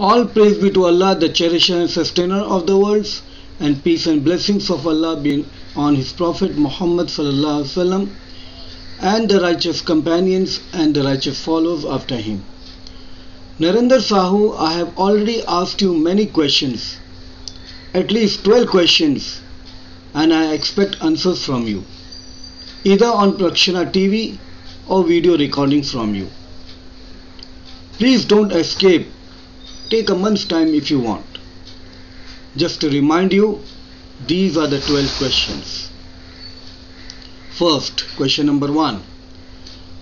All praise be to Allah, the cherisher and sustainer of the worlds, and peace and blessings of Allah be on His Prophet Muhammad sallallahu alaihi wasallam and the righteous companions and the righteous followers after him. Narendra Sahu, I have already asked you many questions, at least 12 questions, and I expect answers from you, either on Prakshana TV or video recordings from you. Please don't escape. Take a month's time if you want. Just to remind you, these are the 12 questions. First, question number 1.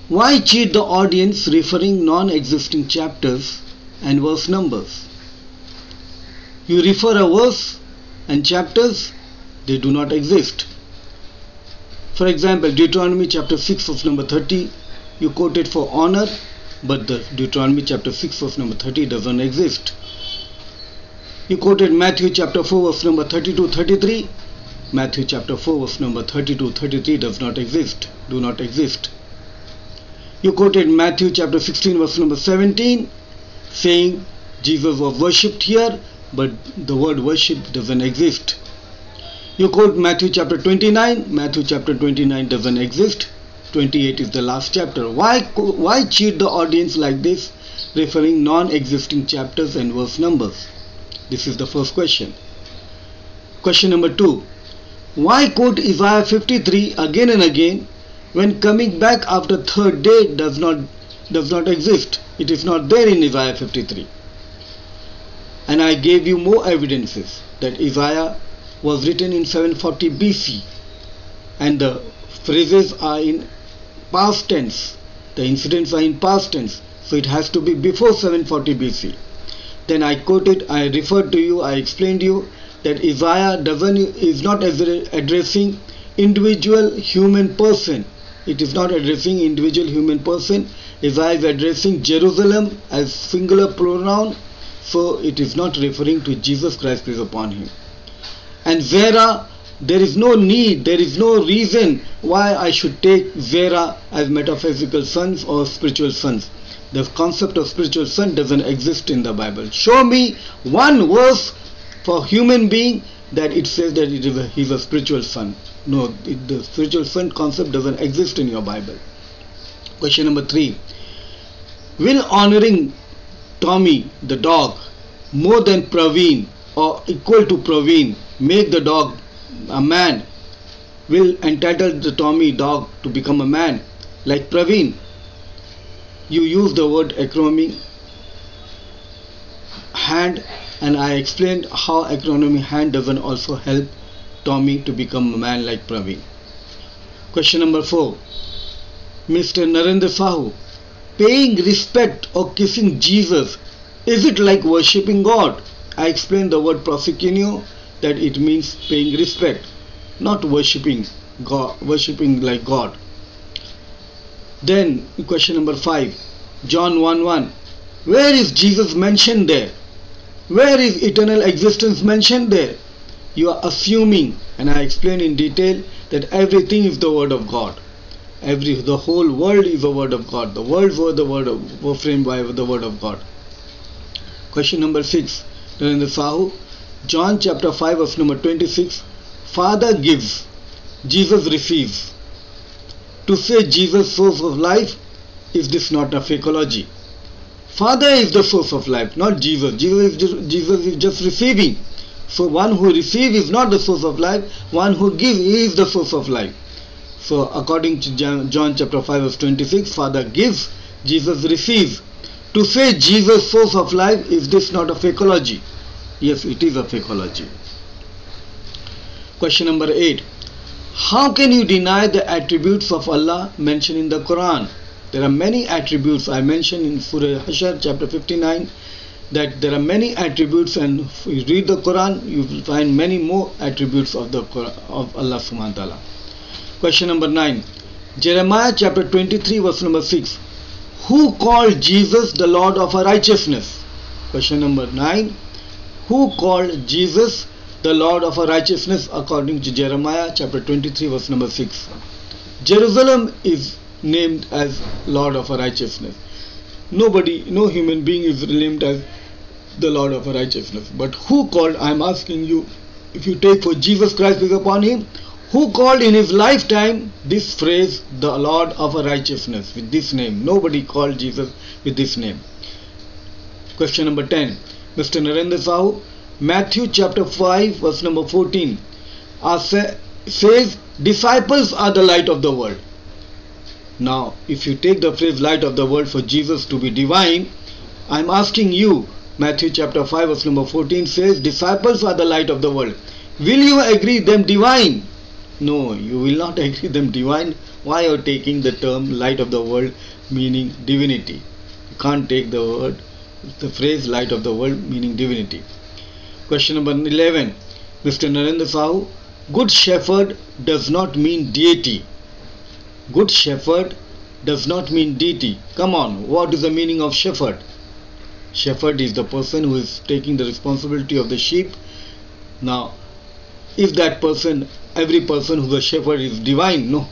Why cheat the audience referring non-existing chapters and verse numbers? You refer a verse and chapters, they do not exist. For example, Deuteronomy chapter 6 verse number 30, you quote it for honor, but the Deuteronomy chapter 6 verse number 30 doesn't exist. You quoted Matthew chapter 4 verse number 32-33. Matthew chapter 4 verse number 32-33 does not exist, do not exist. You quoted Matthew chapter 16 verse number 17, saying Jesus was worshipped here, but the word worship doesn't exist. You quote Matthew chapter 29, Matthew chapter 29 doesn't exist. 28 is the last chapter. Why cheat the audience like this, referring non-existing chapters and verse numbers? This is the first question. Question number 2. Why quote Isaiah 53 again and again when coming back after third day does not exist? It is not there in Isaiah 53. And I gave you more evidences that Isaiah was written in 740 BC and the phrases are in past tense, the incidents are in past tense, so it has to be before 740 BC. Then I referred to you, I explained to you that Isaiah is not addressing individual human person. It is not addressing individual human person. Isaiah is addressing Jerusalem as singular pronoun, so it is not referring to Jesus Christ peace upon him. And Zerah, there is no need, there is no reason why I should take Zerah as metaphysical sons or spiritual sons. The concept of spiritual son doesn't exist in the Bible. Show me one verse for human being that it says that he's a spiritual son. No, the spiritual son concept doesn't exist in your Bible. Question number 3. Will honoring Tommy, the dog, more than Praveen or equal to Praveen make the dog a man? Will entitle the Tommy dog to become a man like Praveen? You use the word acronym hand, and I explained how acronym hand doesn't also help Tommy to become a man like Praveen. Question number 4. Mr. Narendra Sahu, paying respect or kissing Jesus, is it like worshipping God? I explained the word proskuneo, that it means paying respect, not worshipping God, worshipping like God. Then question number 5, John 1:1. Where is Jesus mentioned there? Where is eternal existence mentioned there? You are assuming, and I explained in detail that everything is the word of God. The whole world is the word of God. The worlds were framed by the word of God. Question number 6, Narendra Sahu. John chapter 5 verse number 26. Father gives, Jesus receives. To say Jesus source of life, is this not a fakeology? Father is the source of life, not Jesus. Jesus is just receiving. So one who receives is not the source of life. One who gives is the source of life. So according to John chapter 5 verse 26, Father gives, Jesus receives. To say Jesus source of life, is this not a fakeology? Yes, it is a fakeology. Question number 8. How can you deny the attributes of Allah mentioned in the Quran? There are many attributes. I mentioned in Surah Hashar chapter 59 that there are many attributes, and if you read the Quran, you will find many more attributes of Allah subhanahu wa ta'ala. Question number 9. Jeremiah chapter 23 verse number 6. Who called Jesus the Lord of our righteousness? Question number 9. Who called Jesus the Lord of our righteousness according to Jeremiah chapter 23 verse number 6? Jerusalem is named as Lord of our righteousness. Nobody, no human being is named as the Lord of our righteousness. But who called? I am asking you, if you take for Jesus Christ is upon him, who called in his lifetime this phrase, the Lord of our righteousness, with this name? Nobody called Jesus with this name. Question number 10. Mr. Narendra Sahu, Matthew chapter 5 verse number 14 says, disciples are the light of the world. Now, if you take the phrase light of the world for Jesus to be divine, I am asking you, Matthew chapter 5 verse number 14 says, disciples are the light of the world. Will you agree them divine? No, you will not agree them divine. Why are you taking the term light of the world meaning divinity? You can't take the phrase light of the world meaning divinity. Question number 11. Mr. Narendra Sahu, good shepherd does not mean deity. Good shepherd does not mean deity. Come on, what is the meaning of shepherd? Shepherd is the person who is taking the responsibility of the sheep. Now, if that person, every person who is a shepherd is divine, no.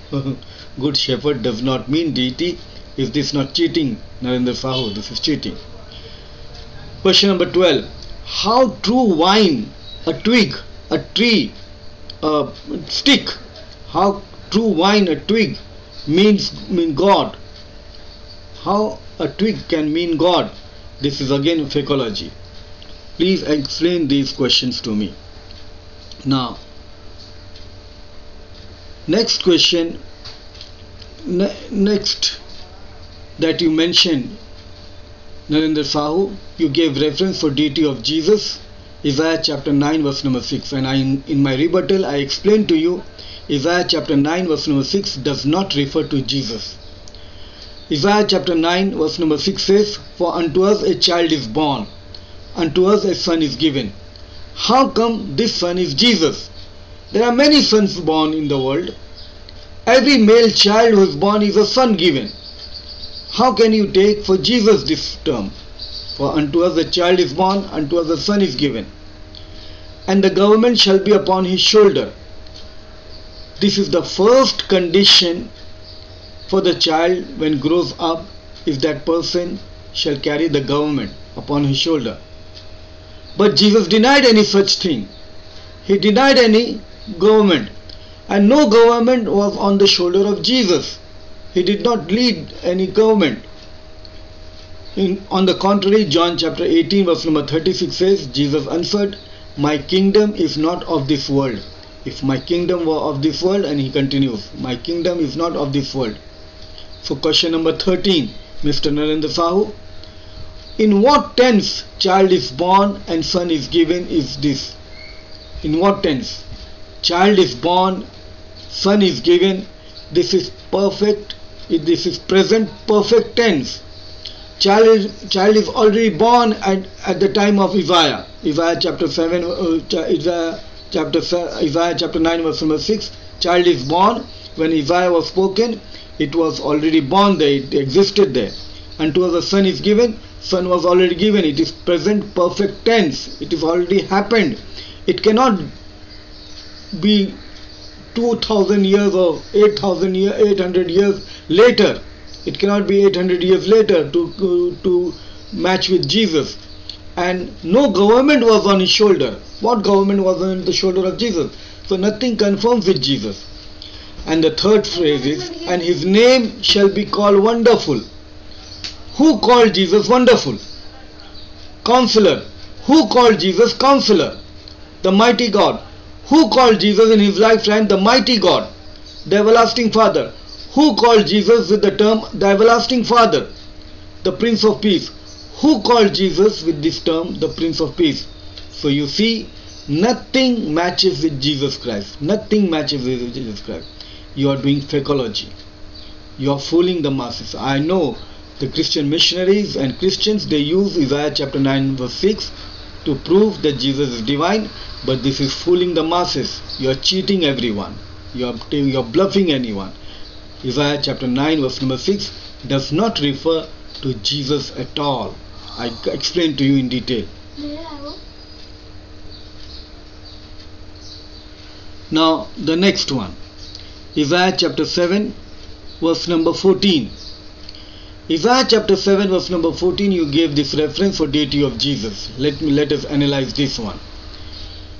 Good shepherd does not mean deity. Is this not cheating, Narendra Sahu? This is cheating. Question number 12. How true wine, a twig, a tree, a stick, how true wine, a twig mean God? How a twig can mean God? This is again philology. Please explain these questions to me. Now, next question, next that you mentioned, Narendra Sahu, you gave reference for deity of Jesus, Isaiah chapter 9 verse number 6, and in my rebuttal I explained to you, Isaiah chapter 9 verse number 6 does not refer to Jesus. Isaiah chapter 9 verse number 6 says, for unto us a child is born, unto us a son is given. How come this son is Jesus? There are many sons born in the world. Every male child who is born is a son given. How can you take for Jesus this term? For unto us a child is born, unto us a son is given, and the government shall be upon his shoulder. This is the first condition for the child when grows up, if that person shall carry the government upon his shoulder. But Jesus denied any such thing. He denied any government, and no government was on the shoulder of Jesus. He did not lead any government. On the contrary, John chapter 18 verse number 36 says, Jesus answered, my kingdom is not of this world. If my kingdom were of this world, and he continues, my kingdom is not of this world. So question number 13, Mr. Narendra Sahu, in what tense child is born and son is given is this? In what tense? Child is born, son is given. This is perfect. This is present perfect tense. Child is already born at the time of Isaiah. Isaiah chapter 7, Isaiah chapter 9 verse number 6. Child is born. When Isaiah was spoken, it was already born there. It existed there. Unto us a son is given. Son was already given. It is present perfect tense. It is already happened. It cannot be 2000 years or 800 years later. It cannot be 800 years later to match with Jesus. And no government was on his shoulder. What government was on the shoulder of Jesus? So nothing confirms with Jesus. And the third phrase is, and his name shall be called Wonderful. Who called Jesus Wonderful? Counselor. Who called Jesus Counselor? The mighty God. Who called Jesus in his lifetime the mighty God? The everlasting Father. Who called Jesus with the term the everlasting Father? The Prince of Peace. Who called Jesus with this term the Prince of Peace? So you see, nothing matches with Jesus Christ. Nothing matches with Jesus Christ. You are doing philology. You are fooling the masses. I know the Christian missionaries and Christians, they use Isaiah chapter 9 verse 6 to prove that Jesus is divine, but this is fooling the masses. You are cheating everyone. You are bluffing anyone. Isaiah chapter 9 verse number 6 does not refer to Jesus at all. I explained to you in detail. Now the next one, Isaiah chapter 7 verse number 14. Isaiah chapter 7 verse number 14, you gave this reference for deity of Jesus. Let us analyze this one.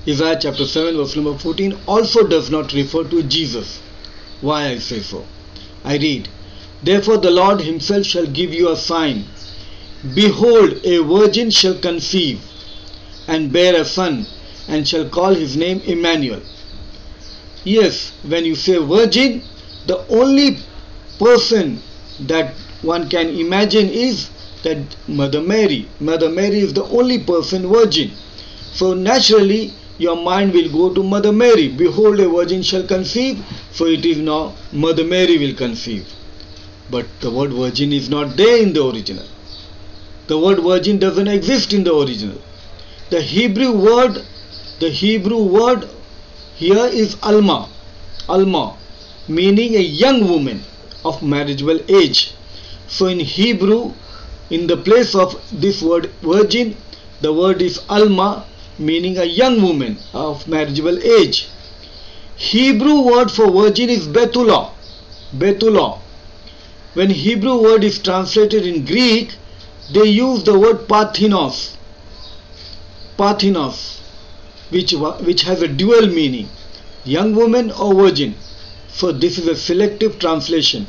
Isaiah chapter 7 verse number 14 also does not refer to Jesus. Why I say so? I read, "Therefore the Lord himself shall give you a sign. Behold, a virgin shall conceive and bear a son, and shall call his name Emmanuel." Yes, when you say virgin, the only person that one can imagine is that Mother Mary. Mother Mary is the only person virgin. So naturally your mind will go to Mother Mary. Behold, a virgin shall conceive. So it is now Mother Mary will conceive. But the word virgin is not there in the original. The word virgin doesn't exist in the original. The Hebrew word here is Alma. Alma, meaning a young woman of marriageable age. So in Hebrew, in the place of this word virgin, the word is Alma, meaning a young woman of marriageable age. Hebrew word for virgin is Bethulah. Bethulah. When Hebrew word is translated in Greek, they use the word Parthenos. Parthenos, which has a dual meaning, young woman or virgin. So this is a selective translation.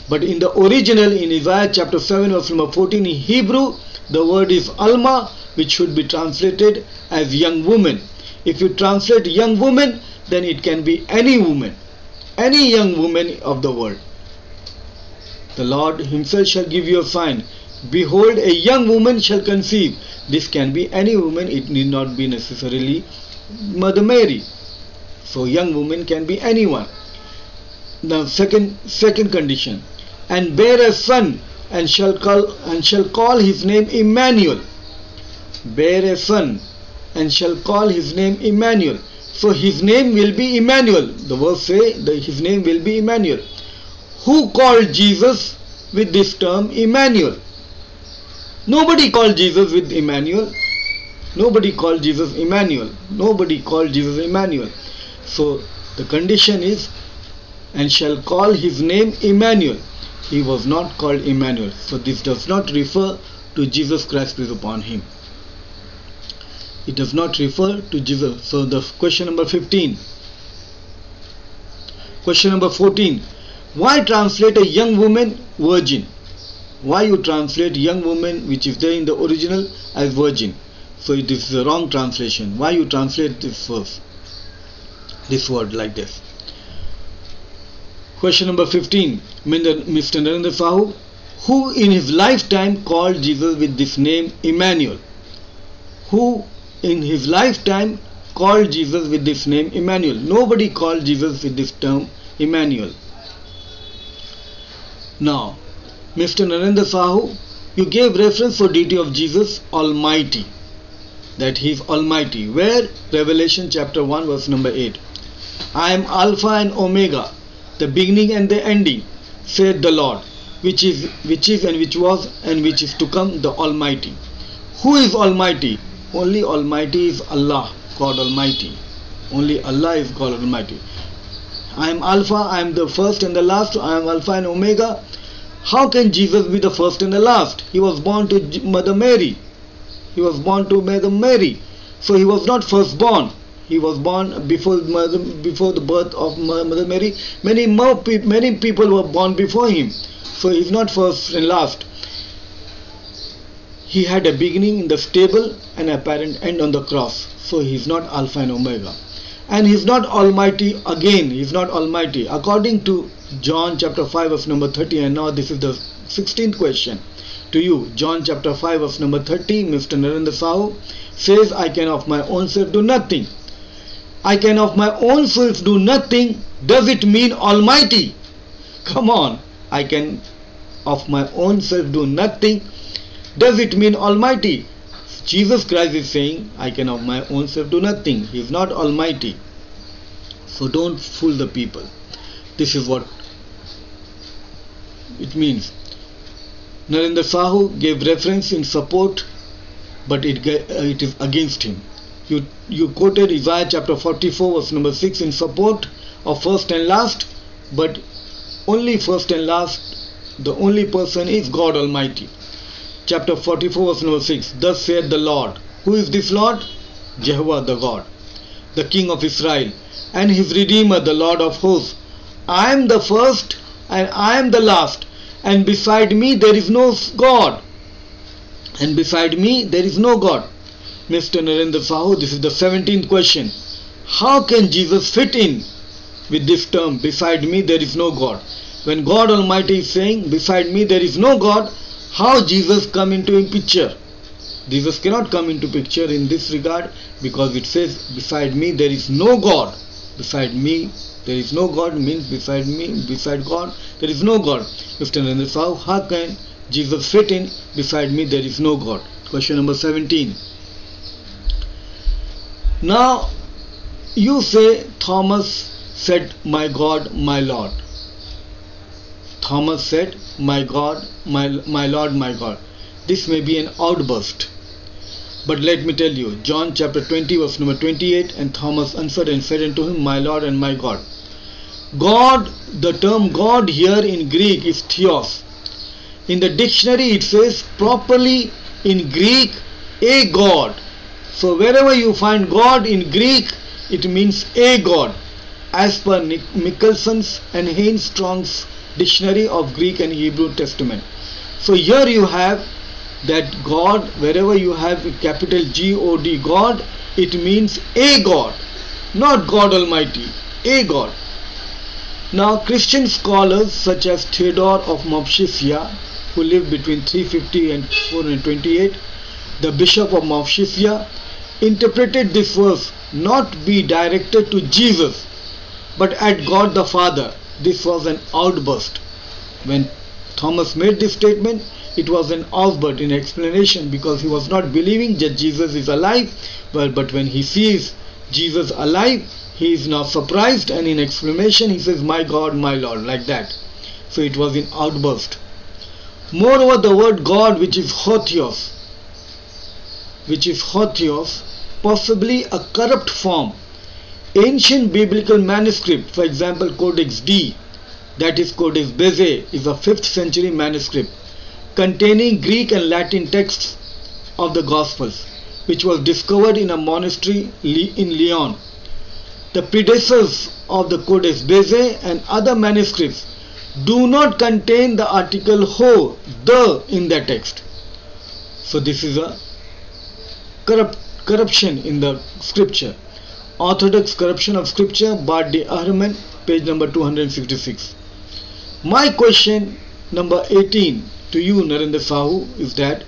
But in the original, in Isaiah chapter 7 verse number 14, in Hebrew, the word is Alma, which should be translated as young woman. If you translate young woman, then it can be any woman, any young woman of the world. The Lord himself shall give you a sign. Behold, a young woman shall conceive. This can be any woman, it need not be necessarily Mother Mary. So young woman can be anyone. Now second condition, and bear a son, and shall call his name Emmanuel. Bear a son, and shall call his name Emmanuel. So his name will be Emmanuel. The verse say that his name will be Emmanuel. Who called Jesus with this term Emmanuel? Nobody called Jesus with Emmanuel. Nobody called Jesus Emmanuel. Nobody called Jesus Emmanuel. So the condition is, and shall call his name Emmanuel. He was not called Emmanuel. So this does not refer to Jesus Christ peace upon him. It does not refer to Jesus. So the question number 15. Question number 14. Why translate a young woman virgin? Why you translate young woman, which is there in the original, as virgin? So it is the wrong translation. Why you translate this verse, this word like this? Question number 15. Mr. Narendra Sahu, who in his lifetime called Jesus with this name Emmanuel? Who in his lifetime called Jesus with this name Emmanuel? Nobody called Jesus with this term Emmanuel. Now, Mr. Narendra Sahu, you gave reference for deity of Jesus Almighty, that he is Almighty. Where? Revelation chapter 1 verse number 8. I am Alpha and Omega, the beginning and the ending, saith the Lord, which is and which was and which is to come, the Almighty. Who is Almighty? Only Almighty is Allah, God Almighty. Only Allah is God Almighty. I am Alpha, I am the first and the last, I am Alpha and Omega. How can Jesus be the first and the last? He was born to Mother Mary. He was born to Mother Mary. So he was not firstborn. He was born before the birth of Mother Mary. Many people were born before him. So he is not first and last. He had a beginning in the stable and apparent end on the cross. So he is not Alpha and Omega. And he is not Almighty again. He is not Almighty. According to John chapter 5 verse number 30, and now this is the 16th question to you. John chapter 5 verse number 30, Mr. Narendra Sahu says, I can of my own self do nothing. I can of my own self do nothing. Does it mean Almighty? Come on. I can of my own self do nothing. Does it mean Almighty? Jesus Christ is saying, I can of my own self do nothing. He is not Almighty. So don't fool the people. This is what it means. Narendra Sahu gave reference in support, but it is against him. You quoted Isaiah chapter 44 verse number 6 in support of first and last, but only first and last The only person is God Almighty. Chapter 44 verse number 6. Thus saith the Lord. Who is this Lord? Jehovah the God, the King of Israel, and his Redeemer, the Lord of hosts. I am the first and I am the last, and beside me there is no God. And beside me there is no God. Mr. Narendra Sahu, this is the 17th question. How can Jesus fit in with this term, beside me there is no God? When God Almighty is saying, beside me there is no God, how Jesus come into a picture? Jesus cannot come into picture in this regard, because it says, beside me there is no God. Beside me there is no God means beside me, beside God there is no God. Mr. Narendra Sahu, how can Jesus fit in? Beside me there is no God. Question number 17. Now you say Thomas said, my God, my Lord. Thomas said, my God, my Lord, my God. This may be an outburst, but let me tell you, John chapter 20 verse number 28, and Thomas answered and said unto him, my Lord and my God. God, the term God here in Greek is theos. In the dictionary it says properly in Greek a God. So wherever you find God in Greek, it means a God, as per Mickelson's and Haynes Strong's Dictionary of Greek and Hebrew Testament. So here you have that God, wherever you have capital G-O-D, God, it means a God, not God Almighty, a God. Now Christian scholars such as Theodore of Mopsuestia, who lived between 350 and 428, the Bishop of Mopsuestia, interpreted this verse not be directed to Jesus but at God the Father. This was an outburst. When Thomas made this statement, it was an outburst in explanation, because he was not believing that Jesus is alive. But when he sees Jesus alive, he is now surprised, and in exclamation he says, my God, my Lord, like that. So it was in outburst. Moreover, the word God, which is Hotheos, possibly a corrupt form. Ancient biblical manuscript, for example Codex D, that is Codex Bezae, is a 5th century manuscript containing Greek and Latin texts of the Gospels, which was discovered in a monastery in Lyon. The predecessors of the Codex Bezae and other manuscripts do not contain the article ho, the, in the text. So this is a corruption in the scripture. Orthodox corruption of scripture, Bart de Ahreman, page number 266. My question number 18 to you, Narendra Sahu, is that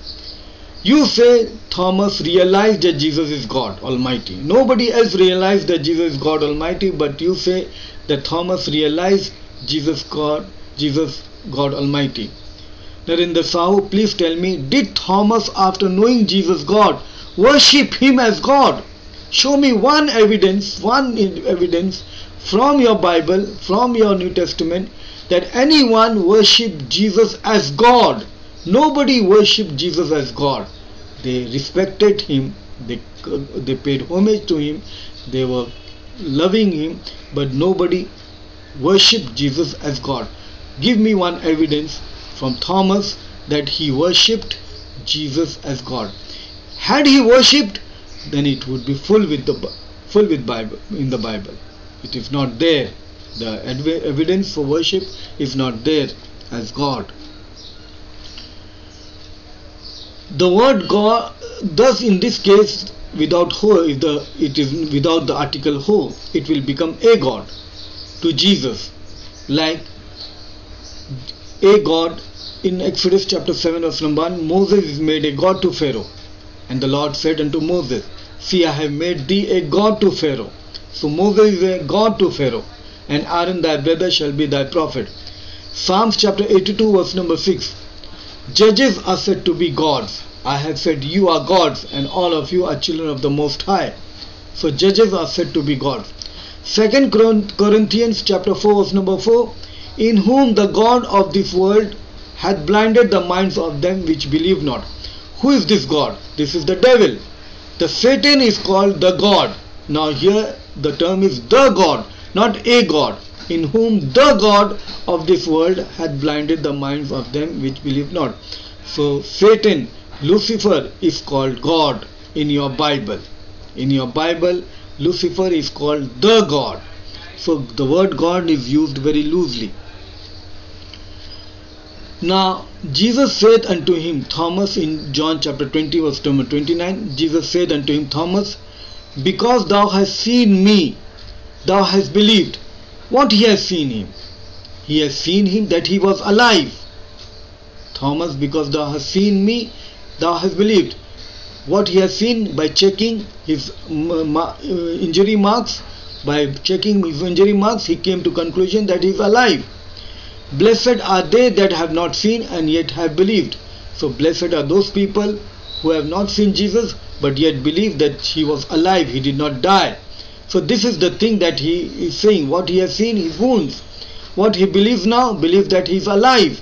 you say Thomas realized that Jesus is God Almighty. Nobody else realized that Jesus is God Almighty, but you say that Thomas realized Jesus God Almighty. Narendra Sahu, please tell me, did Thomas, after knowing Jesus God, worship him as God? Show me one evidence from your Bible, from your New Testament, that anyone worshipped Jesus as God. Nobody worshipped Jesus as God. They respected him, they paid homage to him, they were loving him, but nobody worshipped Jesus as God. Give me one evidence from Thomas that he worshipped Jesus as God. Had he worshipped, then it would be full with Bible in the Bible. It is not there. The evidence for worship is not there as God. The word God, thus in this case, without ho, if it is without the article ho, it will become a God to Jesus, like a God in Exodus chapter 7 verse number 1. Moses is made a God to Pharaoh, and the Lord said unto Moses, see, I have made thee a God to Pharaoh. So Moses is a God to Pharaoh, and Aaron thy brother shall be thy prophet. Psalms chapter 82 verse number 6. Judges are said to be gods. I have said you are gods, and all of you are children of the Most High. So judges are said to be gods. 2 Corinthians chapter 4 verse number 4. In whom the God of this world hath blinded the minds of them which believe not. Who is this God? This is the devil. The Satan is called the God. Now here the term is the God, not a God. in whom the God of this world hath blinded the minds of them which believe not. So Satan, Lucifer, is called God in your Bible. In your Bible, Lucifer is called the God. So the word God is used very loosely. Now Jesus said unto him, Thomas, in John chapter 20 verse number 29, Jesus said unto him, Thomas, because thou hast seen me, thou hast believed. What he has seen him? He has seen him that he was alive. Thomas, because thou hast seen me, thou hast believed. What he has seen? By checking his injury marks. By checking his injury marks, he came to conclusion that he is alive. Blessed are they that have not seen and yet have believed. So blessed are those people who have not seen Jesus but yet believe that he was alive, he did not die. So this is the thing that he is saying. What he has seen, his wounds. What he believes now, believes that he is alive.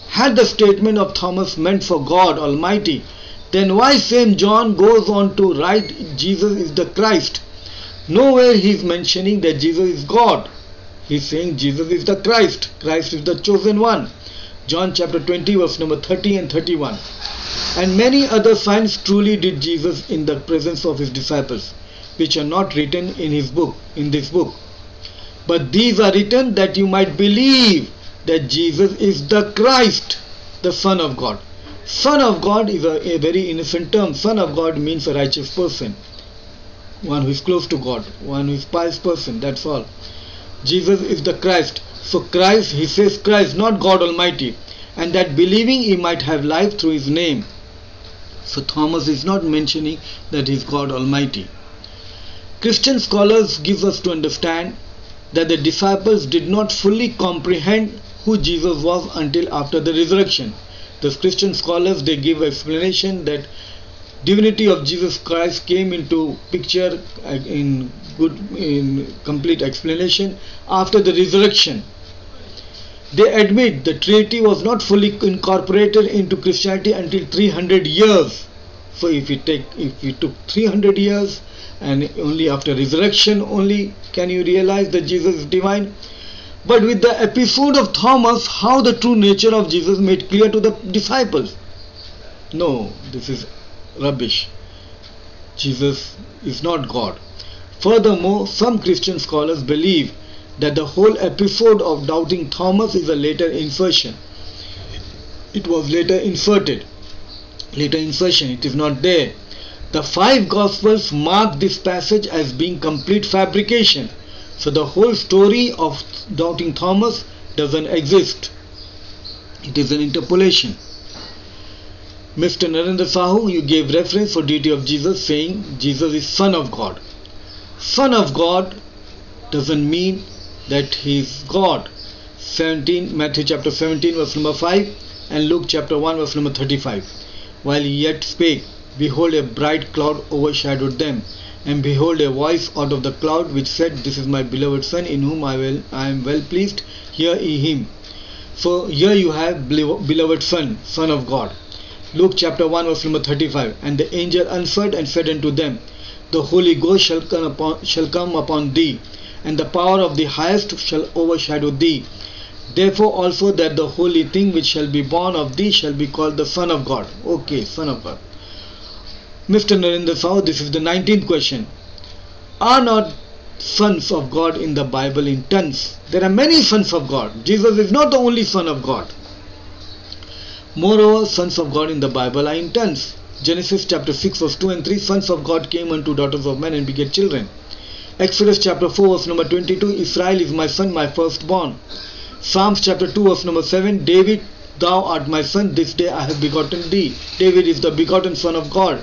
Had the statement of Thomas meant for God Almighty, then why St. John goes on to write Jesus is the Christ? Nowhere he is mentioning that Jesus is God. He is saying Jesus is the Christ. Christ is the chosen one. John chapter 20 verse number 30 and 31. And many other signs truly did Jesus in the presence of his disciples, which are not written in his book, in this book. But these are written that you might believe that Jesus is the Christ, the Son of God. Son of God is a very innocent term. Son of God means a righteous person, one who is close to God, one who is pious person, that's all. Jesus is the Christ. So Christ, he says Christ, not God Almighty, and that believing he might have life through his name. So Thomas is not mentioning that he is God Almighty. Christian scholars give us to understand that the disciples did not fully comprehend who Jesus was until after the resurrection. The Christian scholars, they give explanation that divinity of Jesus Christ came into picture in complete explanation after the resurrection. They admit the Trinity was not fully incorporated into Christianity until 300 years. So if we took 300 years and only after resurrection only can you realize that Jesus is divine. But with the episode of Thomas, how the true nature of Jesus made clear to the disciples? No, this is rubbish. Jesus is not God. Furthermore, some Christian scholars believe that the whole episode of doubting Thomas is a later insertion. It was later inserted. Later insertion, it is not there. The 5 Gospels mark this passage as being complete fabrication. So the whole story of doubting Thomas doesn't exist. It is an interpolation. Mr. Narendra Sahu, you gave reference for deity of Jesus, saying Jesus is Son of God. Son of God doesn't mean that he is God. Matthew chapter 17 verse number 5 and Luke chapter 1 verse number 35. While he yet spake, behold, a bright cloud overshadowed them, and behold, a voice out of the cloud which said, This is my beloved Son, in whom I am well pleased, hear ye him. So here you have beloved Son, Son of God. Luke chapter 1 verse number 35. And the angel answered and said unto them, The Holy Ghost shall come upon thee, and the power of the highest shall overshadow thee. Therefore also that the holy thing which shall be born of thee shall be called the Son of God. Okay, Son of God. Mr. Narendra Sahu, this is the 19th question. Are not sons of God in the Bible in tons? There are many sons of God. Jesus is not the only Son of God. Moreover, sons of God in the Bible are in tons. Genesis chapter 6 verse 2 and 3, sons of God came unto daughters of men and begat children. Exodus chapter 4 verse number 22, Israel is my son, my firstborn. Psalms chapter 2 verse number 7, David, thou art my son, this day I have begotten thee. David is the begotten son of God.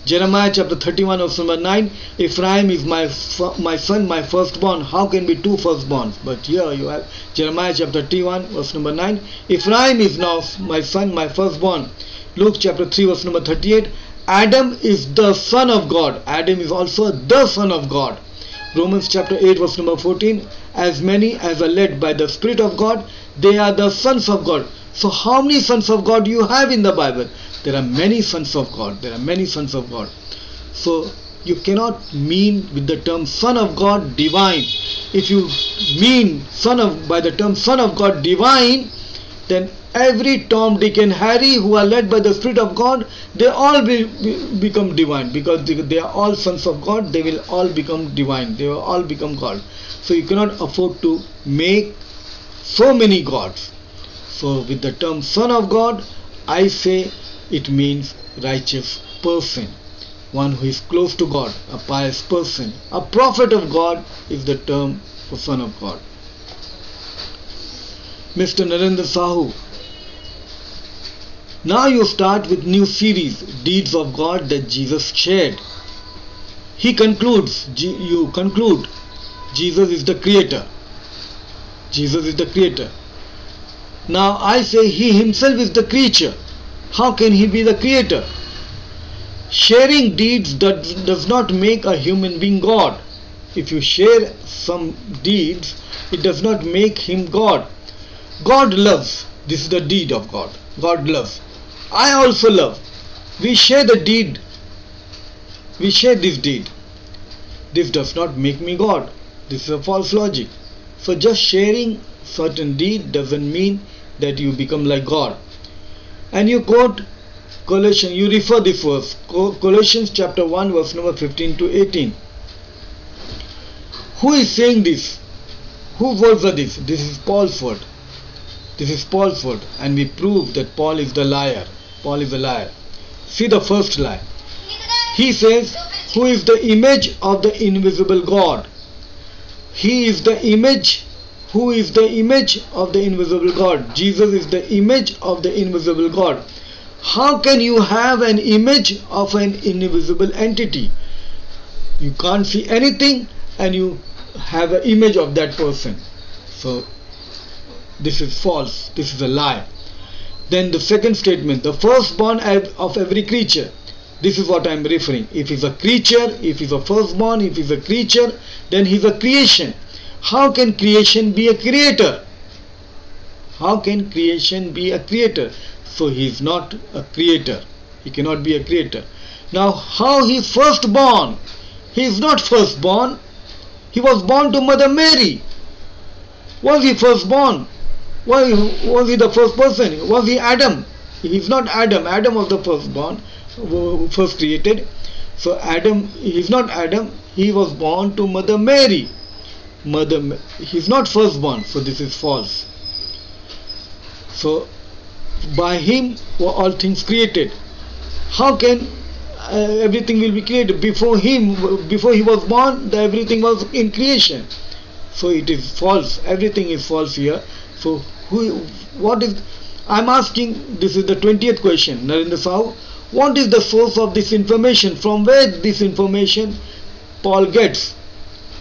Jeremiah chapter 31 verse number 9, Ephraim is my son, my firstborn. How can be 2 firstborns? But here you have Jeremiah chapter 31 verse number 9, Ephraim is now my son, my firstborn. Luke chapter 3 verse number 38, Adam is the son of God. Adam is also the son of God. Romans chapter 8 verse number 14, as many as are led by the Spirit of God, they are the sons of God. So how many sons of God you have in the Bible? There are many sons of God. There are many sons of God. So you cannot mean with the term Son of God divine. if you mean by the term Son of God divine, then every Tom, Dick and Harry who are led by the Spirit of God, they all become divine, because they are all sons of God. They will all become divine, they will all become God. So you cannot afford to make so many gods. So with the term Son of God, I say it means righteous person, one who is close to God, a pious person. A prophet of God is the term for Son of God. Mr. Narendra Sahu, now you start with new series, Deeds of God that Jesus shared. You conclude, Jesus is the creator. Jesus is the creator. Now I say he himself is the creature. How can he be the creator? Sharing deeds does not make a human being God. If you share some deeds, it does not make him God. God loves. This is the deed of God. God loves. I also love. We share the deed. We share this deed. This does not make me God. This is a false logic. So just sharing certain deed doesn't mean that you become like God. And you quote Colossians, you refer this verse, Colossians chapter 1 verse number 15 to 18. Who is saying this? Whose words are this? This is Paul's word. This is Paul's word, and we prove that Paul is the liar. Paul is a liar. See the first lie. He says, who is the image of the invisible God? He is the image. Who is the image of the invisible God? Jesus is the image of the invisible God. How can you have an image of an invisible entity? You can't see anything and you have an image of that person. So this is false. This is a lie. Then the second statement, the firstborn of every creature. This is what I am referring. If he's a creature, if he's a firstborn, if he's a creature, then he's a creation. How can creation be a creator? How can creation be a creator? So he is not a creator. He cannot be a creator. Now how he is firstborn? He is not firstborn. He was born to Mother Mary. Was he firstborn? Was he the first person? Was he Adam? He is not Adam. Adam was the firstborn, first created. So Adam, he is not Adam. He was born to Mother Mary. He is not firstborn. So this is false. So by him were all things created. How can everything will be created? Before him, before he was born, everything was in creation. So it is false. Everything is false here. So what is, I'm asking, this is the 20th question, Narendra Sahu, what is the source of this information? From where this information Paul gets?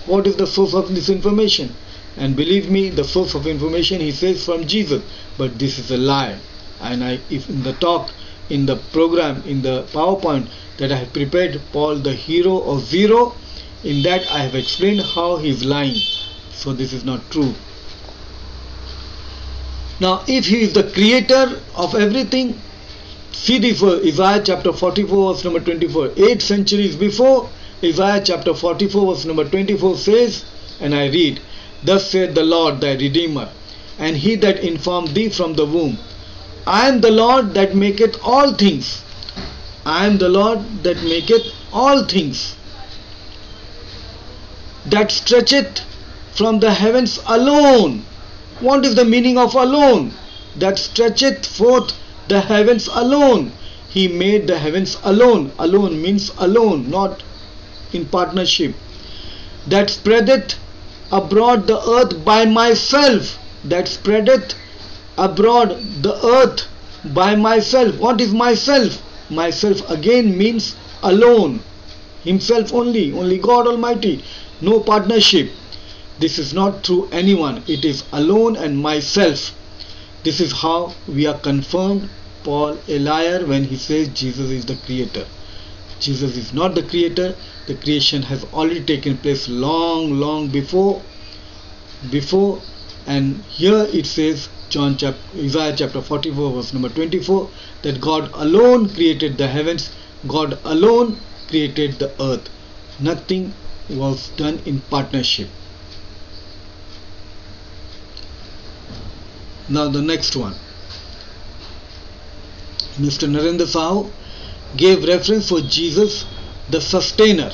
What is the source of this information? And believe me, the source of information he says from Jesus. But this is a lie. And if in the talk, in the program, in the PowerPoint that I have prepared, Paul the hero of zero, in that I have explained how he is lying. So this is not true. Now if he is the creator of everything, see this verse, Isaiah chapter 44 verse number 24. 8 centuries before, Isaiah chapter 44 verse number 24 says, and I read, thus saith the Lord thy Redeemer, and he that informed thee from the womb, I am the Lord that maketh all things. I am the Lord that maketh all things, that stretcheth from the heavens alone. What is the meaning of alone? That stretcheth forth the heavens alone. He made the heavens alone. Alone means alone, not in partnership. That spreadeth abroad the earth by myself. That spreadeth abroad the earth by myself. What is myself? Myself again means alone. Himself only God Almighty. No partnership. This is not through anyone. It is alone and myself. This is how we are confirmed Paul a liar when he says Jesus is the creator. Jesus is not the creator. The creation has already taken place long before. And here it says, Isaiah chapter 44 verse number 24, that God alone created the heavens. God alone created the earth. Nothing was done in partnership. Now the next one. Mr. Narendra Sahu gave reference for Jesus, the sustainer.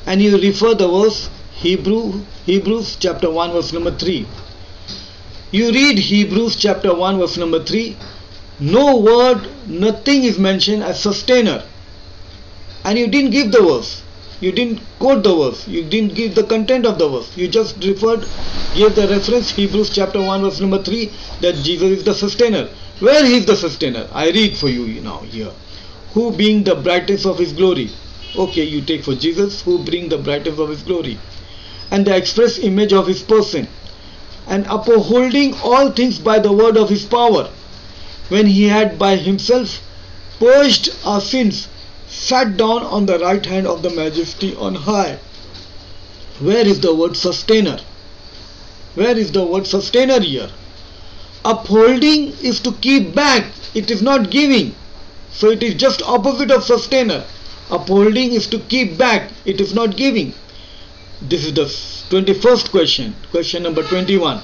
And you refer the verse Hebrews chapter 1 verse number 3. You read Hebrews chapter 1 verse number 3. No word, nothing is mentioned as sustainer. And you didn't give the verse. You didn't quote the verse. You didn't give the content of the verse. You just gave the reference Hebrews chapter 1 verse number 3 that Jesus is the sustainer. Where is the sustainer? I read for you now here. Who being the brightness of his glory. Okay, you take for Jesus, who bring the brightness of his glory. And the express image of his person. And upholding all things by the word of his power. When he had by himself purged our sins, sat down on the right hand of the majesty on high. Where is the word sustainer? Where is the word sustainer here? Upholding is to keep back. It is not giving. So it is just opposite of sustainer. Upholding is to keep back. It is not giving. This is the 21st question. Question number 21.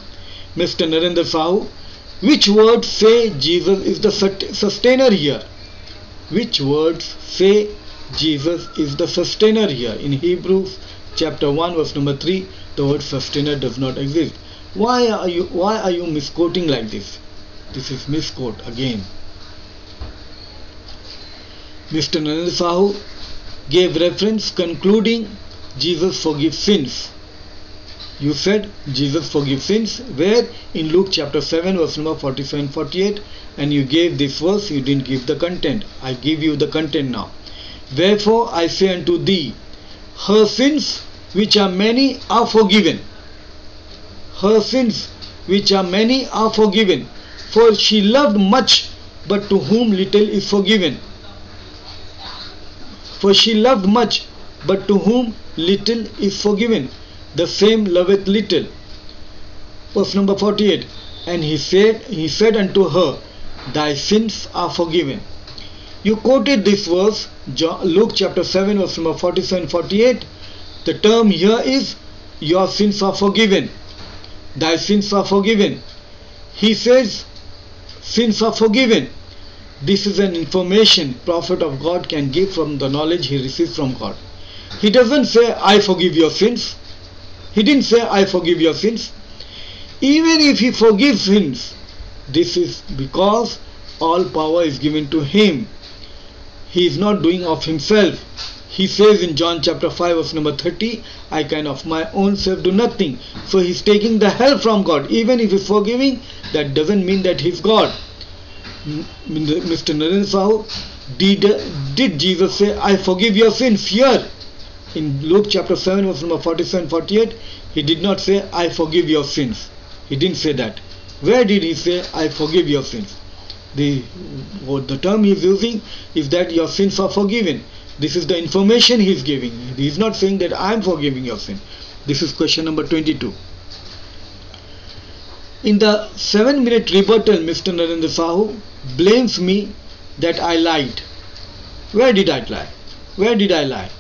Mr. Narendra Sahu, which words say Jesus is the sustainer here? Which words say Jesus is the sustainer here? In Hebrews chapter 1 verse number 3, the word sustainer does not exist. Why are you misquoting like this? This is misquote again. Mr. Narendra Sahu gave reference concluding Jesus forgives sins. You said Jesus forgives sins. Where? In Luke chapter 7 verse number 47-48, and you gave this verse, you didn't give the content. I give you the content now. Wherefore I say unto thee, her sins which are many are forgiven. Her sins which are many are forgiven. For she loved much, but to whom little is forgiven. For she loved much, but to whom little is forgiven, the same loveth little. Verse number 48. And he said unto her, thy sins are forgiven. You quoted this verse, Luke chapter 7 verse number 47-48. The term here is, your sins are forgiven. Thy sins are forgiven. He says, sins are forgiven. This is an information prophet of God can give from the knowledge he receives from God. He doesn't say, I forgive your sins. He didn't say, I forgive your sins. Even if he forgives sins, this is because all power is given to him. He is not doing of himself. He says in John chapter 5 verse number 30, I can of my own self do nothing. So he's taking the help from God. Even if he's forgiving, that doesn't mean that he's God. Mr. Narendra Sahu, did Jesus say, I forgive your sins here? In Luke chapter 7 verse number 47-48, he did not say, I forgive your sins. He didn't say that. Where did he say, I forgive your sins? The term he is using is that your sins are forgiven. This is the information he is giving. He is not saying that I am forgiving your sin. This is question number 22. In the 7-minute rebuttal, Mr. Narendra Sahu blames me that I lied. Where did I lie? Where did I lie?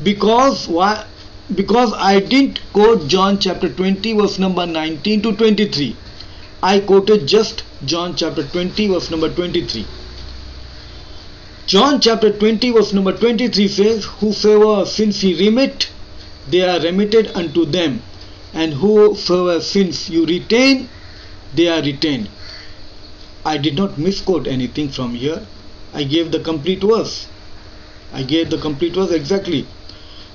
Because I didn't quote John chapter 20 verse number 19 to 23. I quoted just John chapter 20 verse number 23. John chapter 20 verse number 23 says, whosoever sins he remit, they are remitted unto them. And whosoever sins you retain, they are retained. I did not misquote anything from here. I gave the complete verse. I gave the complete verse exactly.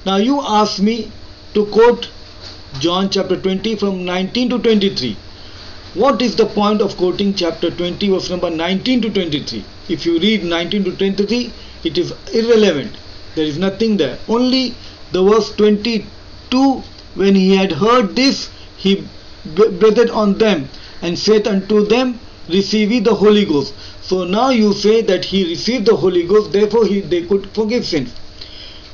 Now you ask me to quote John chapter 20 from 19 to 23. What is the point of quoting chapter 20 verse number 19 to 23? If you read 19 to 23, it is irrelevant. There is nothing there. Only the verse 22, when he had heard this, he breathed on them and said unto them, receive ye the Holy Ghost. So now you say that he received the Holy Ghost, therefore they could forgive sins.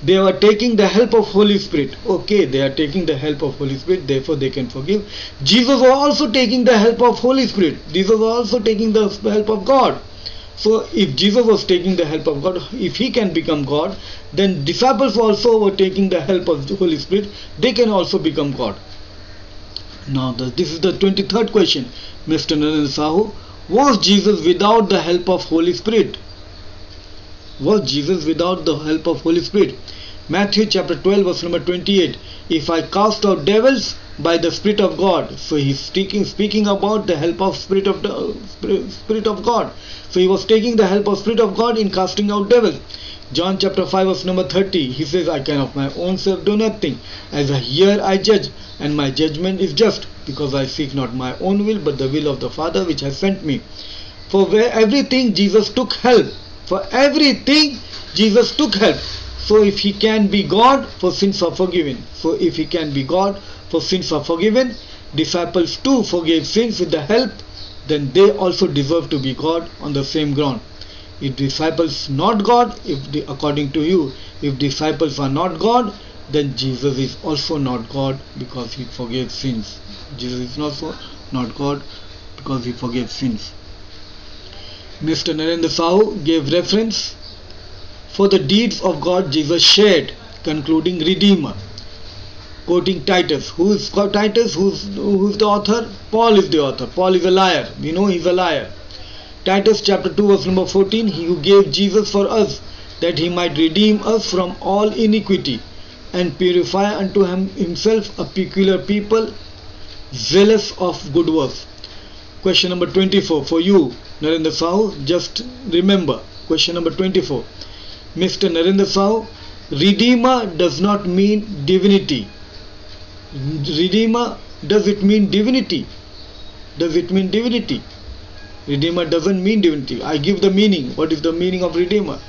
They were taking the help of Holy Spirit. Okay, they are taking the help of Holy Spirit, therefore they can forgive. Jesus was also taking the help of Holy Spirit. Jesus was also taking the help of God. So if Jesus was taking the help of God, if he can become God, then disciples also were taking the help of the Holy Spirit. They can also become God. Now this is the 23rd question. Mr. Narendra Sahu, was Jesus without the help of Holy Spirit? Was Jesus without the help of Holy Spirit? Matthew chapter 12 verse number 28. If I cast out devils by the Spirit of God. So he's speaking about the help of Spirit of God. So he was taking the help of Spirit of God in casting out devils. John chapter 5 verse number 30. He says, I can of my own self do nothing. As I hear I judge, and my judgment is just, because I seek not my own will, but the will of the Father which has sent me. For everything Jesus took help. For everything Jesus took help. So if he can be God, for sins are forgiven. So if he can be God, for sins are forgiven, disciples too forgave sins with the help, then they also deserve to be God on the same ground. If disciples not God, according to you, if disciples are not God, then Jesus is also not God, because he forgave sins. Jesus is also not God because he forgave sins. Mr. Narendra Sahu gave reference for the deeds of God Jesus shared, concluding Redeemer, quoting Titus. Who is Titus? Who is the author? Paul is the author. Paul is a liar. We know he is a liar. Titus chapter 2 verse number 14. He who gave Jesus for us, that he might redeem us from all iniquity, and purify unto himself a peculiar people, zealous of good works. Question number 24 for you, Narendra Sahu. Just remember, question number 24. Mr. Narendra Sahu, Redeemer does not mean divinity. Redeemer, does it mean divinity? Does it mean divinity? Redeemer doesn't mean divinity. I give the meaning. What is the meaning of Redeemer?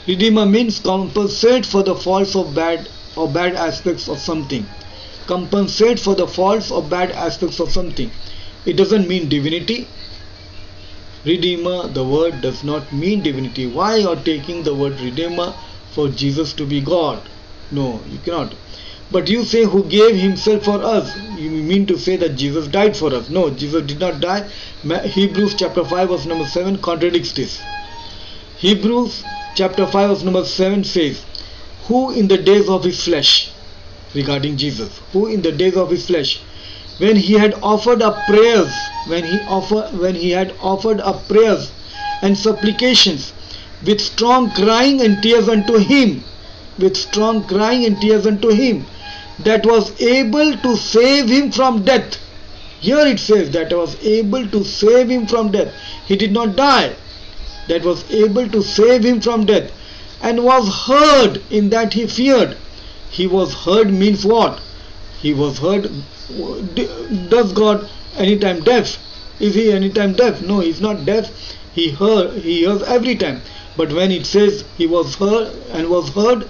Redeemer means compensate for the faults of bad aspects of something. Compensate for the faults or bad aspects of something. It doesn't mean divinity. Redeemer, the word does not mean divinity. Why you are taking the word Redeemer for Jesus to be God? No, you cannot. But you say who gave himself for us. You mean to say that Jesus died for us. No, Jesus did not die. Hebrews chapter 5 verse number 7 contradicts this. Hebrews chapter 5 verse number 7 says, who in the days of his flesh, regarding Jesus, who in the days of his flesh, when he had offered up prayers, when he had offered up prayers and supplications with strong crying and tears unto him, that was able to save him from death. Here it says that was able to save him from death. He did not die. That was able to save him from death, and was heard in that he feared. He was heard means what? He was heard. Does God anytime deaf? Is he anytime deaf? No, he is not deaf. He hears every time. But when it says he was heard and was heard,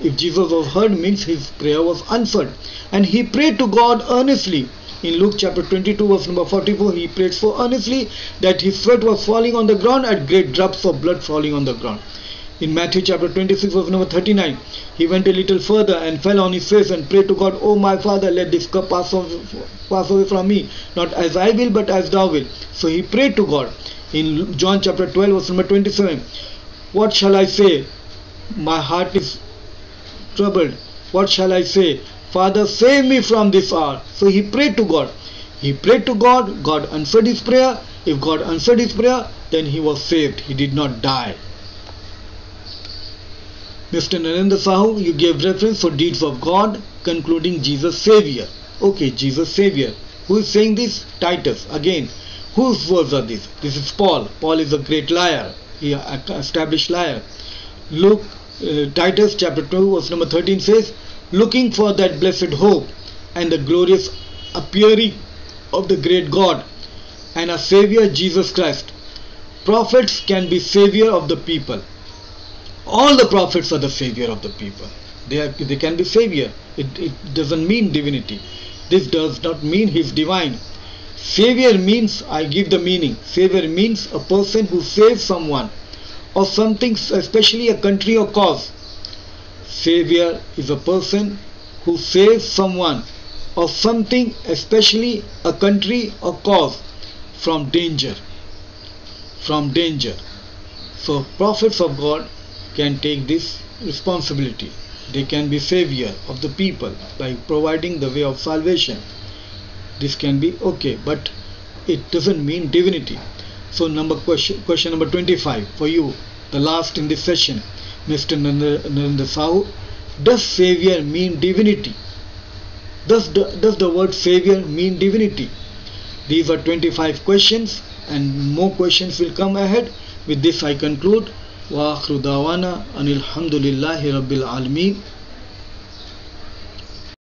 if Jesus was heard means his prayer was answered. And he prayed to God earnestly. In Luke chapter 22 verse number 44, he prayed so earnestly that his sweat was falling on the ground and great drops of blood falling on the ground. In Matthew chapter 26 verse number 39, he went a little further and fell on his face and prayed to God, O my Father, let this cup pass away from me, not as I will but as thou wilt. So he prayed to God. In John chapter 12 verse number 27, what shall I say? My heart is troubled. What shall I say? Father, save me from this hour. So he prayed to God. He prayed to God. God answered his prayer. If God answered his prayer, then he was saved. He did not die. Mr. Narendra Sahu, you gave reference for deeds of God, concluding Jesus Savior. Okay, Jesus Savior. Who is saying this? Titus. Again, whose words are these? This is Paul. Paul is a great liar. He established liar. Titus chapter 2 verse number 13 says, looking for that blessed hope and the glorious appearing of the great God and our Savior Jesus Christ. Prophets can be Savior of the people. All the prophets are the Savior of the people. They can be Savior. It doesn't mean divinity. This does not mean he is divine. Savior means, I give the meaning, Savior means a person who saves someone or something, especially a country or cause. Savior is a person who saves someone or something, especially a country or cause, from danger. So prophets of God can take this responsibility. They can be Savior of the people by providing the way of salvation. this can be okay, but it doesn't mean divinity. So question number 25 for you, the last in this session, Mr. Narendra Sahu. Does Savior mean divinity? Does the word Savior mean divinity? These are 25 questions, and more questions will come ahead. With this I conclude. Wa akhru dawana anil hamdulillahi rabbil alameen.